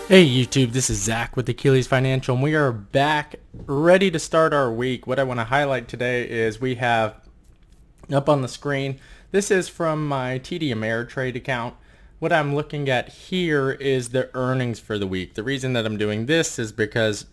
Hey YouTube, this is Zach with Achilles Financial, and we are back ready to start our week. What I want to highlight today is we have up on the screen, this is from my TD Ameritrade account. What I'm looking at here is the earnings for the week. The reason that I'm doing this is because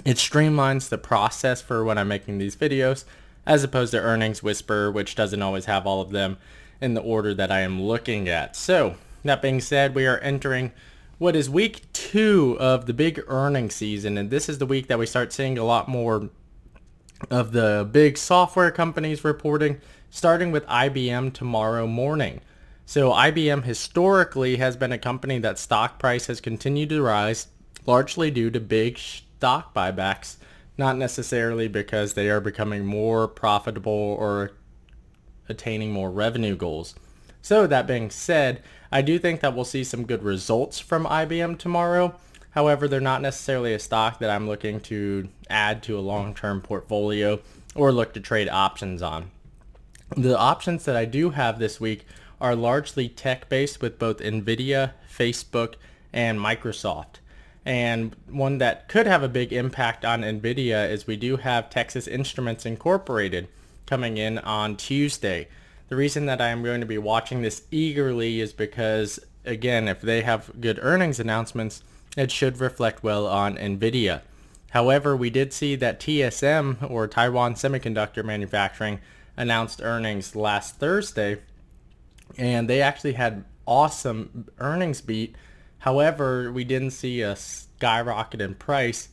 it streamlines the process for when I'm making these videos, as opposed to Earnings Whisper, which doesn't always have all of them in the order that I am looking at. So that being said, we are entering what is week 2 of the big earnings season, and this is the week that we start seeing a lot more of the big software companies reporting, starting with IBM tomorrow morning. So IBM historically has been a company that stock price has continued to rise, largely due to big stock buybacks, not necessarily because they are becoming more profitable or attaining more revenue goals. So that being said, I do think that we'll see some good results from IBM tomorrow. However, they're not necessarily a stock that I'm looking to add to a long-term portfolio or look to trade options on. The options that I do have this week are largely tech-based with both NVIDIA, Facebook, and Microsoft. And one that could have a big impact on NVIDIA is we do have Texas Instruments Incorporated coming in on Tuesday. The reason that I am going to be watching this eagerly is because, again, if they have good earnings announcements, it should reflect well on NVIDIA. However, we did see that TSM, or Taiwan Semiconductor Manufacturing, announced earnings last Thursday, and they actually had awesome earnings beat. However, we didn't see a skyrocket in price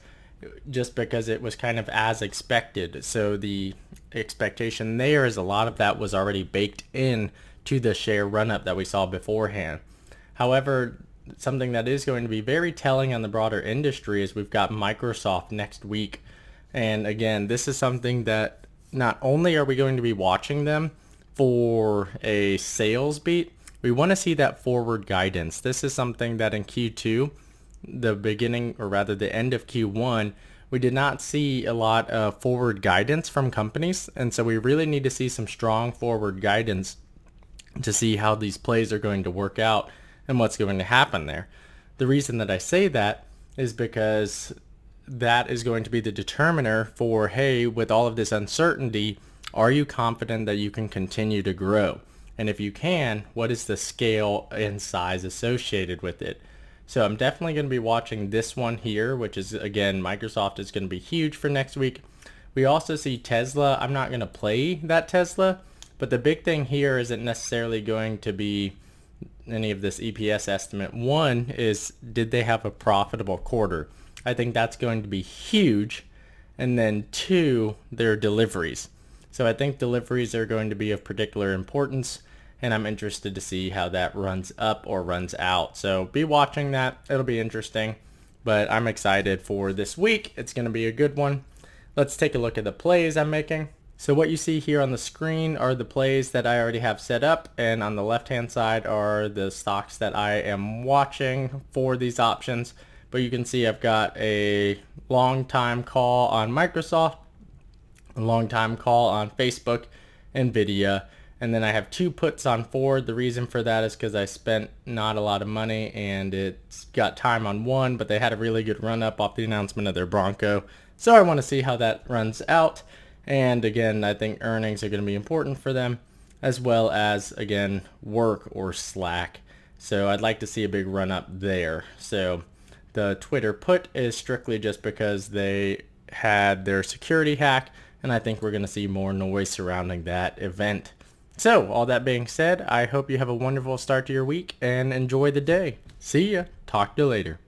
just because it was kind of as expected. So the expectation there is a lot of that was already baked in to the share run-up that we saw beforehand. However, something that is going to be very telling on the broader industry is we've got Microsoft next week. And again, this is something that not only are we going to be watching them for a sales beat, we want to see that forward guidance. This is something that in Q2, the beginning, or rather the end of Q1, we did not see a lot of forward guidance from companies, and so we really need to see some strong forward guidance to see how these plays are going to work out and what's going to happen there. The reason that I say that is because that is going to be the determiner for, hey, with all of this uncertainty, are you confident that you can continue to grow? And if you can, what is the scale and size associated with it? So I'm definitely going to be watching this one here, which is, again, Microsoft is going to be huge for next week. We also see Tesla. I'm not going to play that Tesla, but the big thing here isn't necessarily going to be any of this EPS estimate. One is, did they have a profitable quarter? I think that's going to be huge. And then two, their deliveries. So I think deliveries are going to be of particular importance, and I'm interested to see how that runs up or runs out. So be watching that. It'll be interesting, but I'm excited for this week. It's going to be a good one. Let's take a look at the plays I'm making. So what you see here on the screen are the plays that I already have set up, and on the left-hand side are the stocks that I am watching for these options. But you can see I've got a long time call on Microsoft, a long time call on Facebook, NVIDIA, and then I have 2 puts on Ford. The reason for that is because I spent not a lot of money and it's got time on one, but they had a really good run up off the announcement of their Bronco. So I want to see how that runs out. And again, I think earnings are going to be important for them, as well as, again, work or Slack. So I'd like to see a big run up there. So the Twitter put is strictly just because they had their security hack, and I think we're going to see more noise surrounding that event. So, all that being said, I hope you have a wonderful start to your week and enjoy the day. See ya. Talk to you later.